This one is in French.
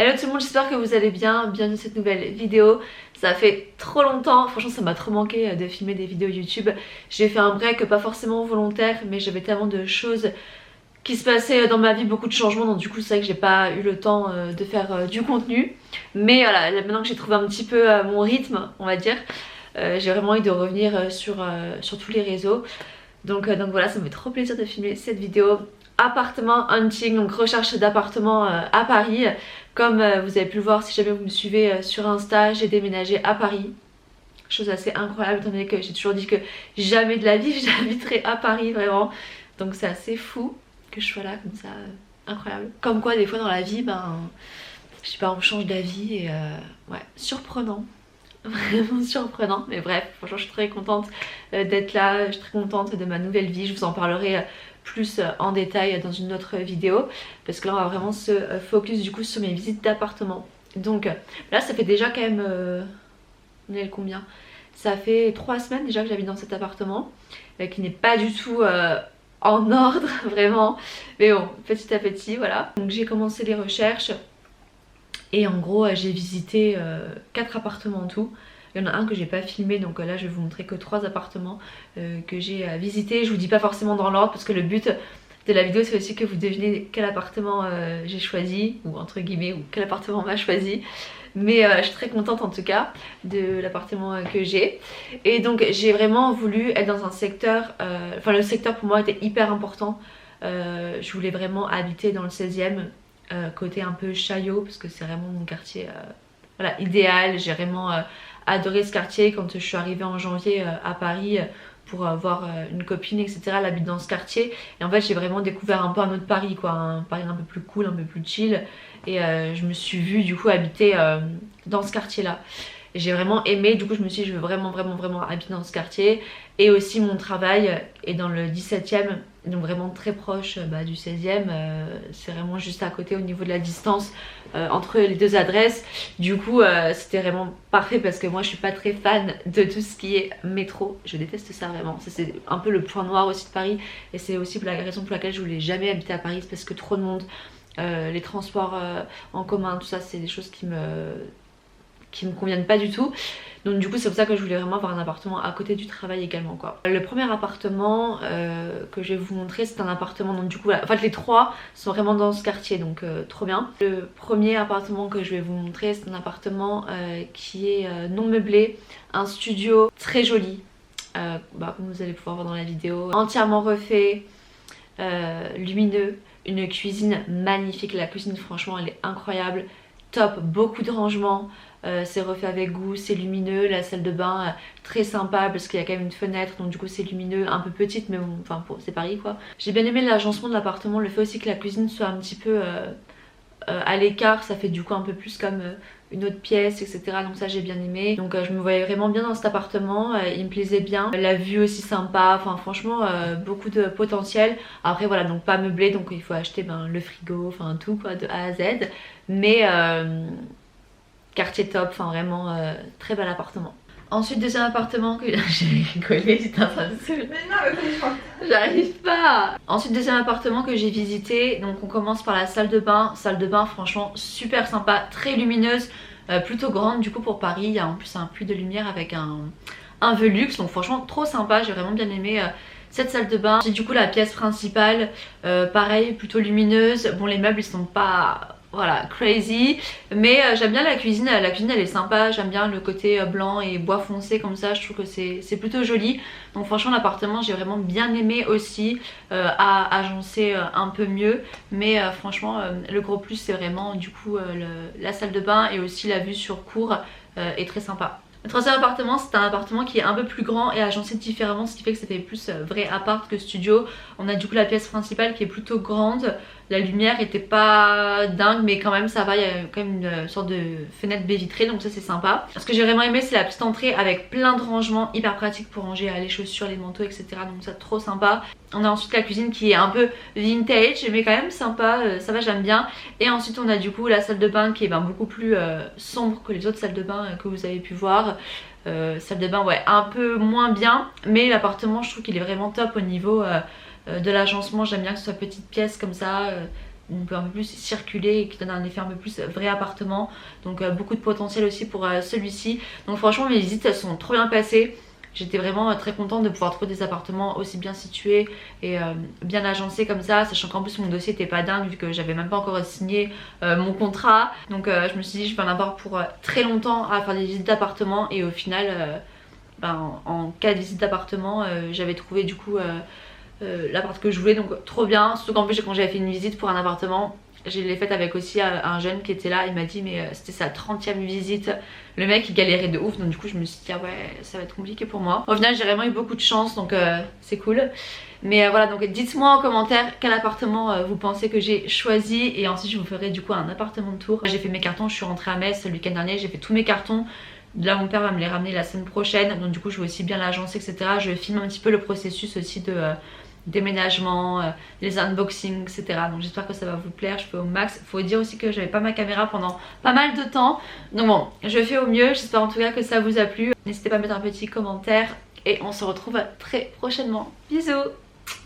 Hello tout le monde, j'espère que vous allez bien, bienvenue dans cette nouvelle vidéo. Ça fait trop longtemps, franchement ça m'a trop manqué de filmer des vidéos YouTube. J'ai fait un break pas forcément volontaire, mais j'avais tellement de choses qui se passaient dans ma vie, beaucoup de changements, donc du coup c'est vrai que j'ai pas eu le temps de faire du contenu. Mais voilà, maintenant que j'ai trouvé un petit peu mon rythme, on va dire, j'ai vraiment envie de revenir sur tous les réseaux. Donc voilà, ça me fait trop plaisir de filmer cette vidéo. Appartement hunting, donc recherche d'appartement à Paris. Comme vous avez pu le voir si jamais vous me suivez sur Insta, j'ai déménagé à Paris. Chose assez incroyable étant donné que j'ai toujours dit que jamais de la vie j'habiterai à Paris vraiment. Donc c'est assez fou que je sois là comme ça, incroyable. Comme quoi des fois dans la vie, je sais pas, on change d'avis et ouais, surprenant. Vraiment surprenant, mais bref, franchement je suis très contente d'être là, je suis très contente de ma nouvelle vie. Je vous en parlerai plus en détail dans une autre vidéo parce que là on va vraiment se focus du coup sur mes visites d'appartement. Donc là ça fait déjà quand même on est le combien, ça fait 3 semaines déjà que j'habite dans cet appartement qui n'est pas du tout en ordre vraiment, mais bon, petit à petit voilà. Donc j'ai commencé les recherches et en gros j'ai visité 4 appartements en tout. Il y en a un que j'ai pas filmé, donc là je vais vous montrer que 3 appartements que j'ai visités. Je vous dis pas forcément dans l'ordre parce que le but de la vidéo c'est aussi que vous devinez quel appartement j'ai choisi, ou entre guillemets, ou quel appartement m'a choisi. Mais je suis très contente en tout cas de l'appartement que j'ai. Et donc j'ai vraiment voulu être dans un secteur, enfin le secteur pour moi était hyper important. Je voulais vraiment habiter dans le 16e, côté un peu Chaillot, parce que c'est vraiment mon quartier voilà, idéal. J'ai vraiment adoré ce quartier. Quand je suis arrivée en janvier à Paris pour voir une copine etc, elle habite dans ce quartier et en fait j'ai vraiment découvert un peu un autre Paris quoi, un Paris un peu plus cool, un peu plus chill, et je me suis vue du coup habiter dans ce quartier là. J'ai vraiment aimé, du coup je me suis dit je veux vraiment habiter dans ce quartier. Et aussi mon travail est dans le 17e, donc vraiment très proche du 16e, c'est vraiment juste à côté au niveau de la distance entre les deux adresses. Du coup c'était vraiment parfait parce que moi je suis pas très fan de tout ce qui est métro, je déteste ça vraiment. Ça c'est un peu le point noir aussi de Paris, et c'est aussi la raison pour laquelle je voulais jamais habiter à Paris, c'est parce que trop de monde, les transports en commun, tout ça c'est des choses qui me conviennent pas du tout. Donc du coup c'est pour ça que je voulais vraiment avoir un appartement à côté du travail également quoi. Le premier appartement que je vais vous montrer, c'est un appartement, donc du coup voilà, en fait les 3 sont vraiment dans ce quartier, donc trop bien. Le premier appartement que je vais vous montrer, c'est un appartement qui est non meublé, un studio très joli, comme vous allez pouvoir voir dans la vidéo, entièrement refait, lumineux, une cuisine magnifique. La cuisine franchement elle est incroyable, top, beaucoup de rangements. C'est refait avec goût, c'est lumineux. La salle de bain très sympa parce qu'il y a quand même une fenêtre, donc du coup c'est lumineux, un peu petite mais bon, enfin c'est Paris quoi. J'ai bien aimé l'agencement de l'appartement, le fait aussi que la cuisine soit un petit peu à l'écart, ça fait du coup un peu plus comme une autre pièce etc, donc ça j'ai bien aimé. Donc je me voyais vraiment bien dans cet appartement, il me plaisait bien, la vue aussi sympa, enfin franchement beaucoup de potentiel. Après voilà, donc pas meublé, donc il faut acheter le frigo, enfin tout quoi de A à Z, mais quartier top, enfin vraiment très bel appartement. Ensuite deuxième appartement que j'ai rigolé, j'étais en train de se... Mais non, j'arrive pas. Ensuite deuxième appartement que j'ai visité, donc on commence par la salle de bain. Salle de bain franchement super sympa, très lumineuse, plutôt grande du coup pour Paris. Il y a en plus un puits de lumière avec un Velux, donc franchement trop sympa, j'ai vraiment bien aimé cette salle de bain. J'ai du coup la pièce principale, pareil plutôt lumineuse. Bon les meubles ils sont pas... voilà, crazy, mais j'aime bien la cuisine elle est sympa, j'aime bien le côté blanc et bois foncé comme ça, je trouve que c'est plutôt joli. Donc franchement l'appartement j'ai vraiment bien aimé aussi, à agencer un peu mieux, mais franchement le gros plus c'est vraiment du coup la salle de bain, et aussi la vue sur cour est très sympa. Le troisième appartement, c'est un appartement qui est un peu plus grand et agencé différemment, ce qui fait que ça fait plus vrai appart que studio. On a du coup la pièce principale qui est plutôt grande. La lumière était pas dingue, mais quand même ça va, il y a quand même une sorte de fenêtre baie vitrée, donc ça c'est sympa. Ce que j'ai vraiment aimé c'est la petite entrée avec plein de rangements, hyper pratique pour ranger les chaussures, les manteaux etc, donc ça trop sympa. On a ensuite la cuisine qui est un peu vintage mais quand même sympa, ça va, j'aime bien. Et ensuite on a du coup la salle de bain qui est beaucoup plus sombre que les autres salles de bain que vous avez pu voir. Salle de bain ouais un peu moins bien, mais l'appartement je trouve qu'il est vraiment top au niveau de l'agencement. J'aime bien que ce soit petite pièce comme ça, on peut un peu plus circuler et qui donne un effet un peu plus vrai appartement. Donc beaucoup de potentiel aussi pour celui-ci. Donc franchement mes visites elles sont trop bien passées. J'étais vraiment très contente de pouvoir trouver des appartements aussi bien situés et bien agencés comme ça, sachant qu'en plus mon dossier était pas dingue vu que j'avais même pas encore signé mon contrat. Donc je me suis dit je vais en avoir pour très longtemps à faire des visites d'appartements et au final en cas de visite d'appartement j'avais trouvé du coup l'appart que je voulais, donc trop bien. Surtout qu'en plus quand j'avais fait une visite pour un appartement, je l'ai faite avec aussi un jeune qui était là, il m'a dit mais c'était sa 30e visite, le mec il galérait de ouf, donc du coup je me suis dit ah ouais ça va être compliqué pour moi. Au final j'ai vraiment eu beaucoup de chance, donc c'est cool. Mais voilà, donc dites-moi en commentaire quel appartement vous pensez que j'ai choisi et ensuite je vous ferai du coup un appartement de tour. J'ai fait mes cartons, je suis rentrée à Metz le week-end dernier, j'ai fait tous mes cartons. Là mon père va me les ramener la semaine prochaine, donc du coup je vais aussi bien l'agencer etc. Je filme un petit peu le processus aussi de déménagement, les unboxings etc. Donc j'espère que ça va vous plaire, je fais au max. Faut dire aussi que j'avais pas ma caméra pendant pas mal de temps, donc bon je fais au mieux. J'espère en tout cas que ça vous a plu. N'hésitez pas à mettre un petit commentaire et on se retrouve très prochainement. Bisous.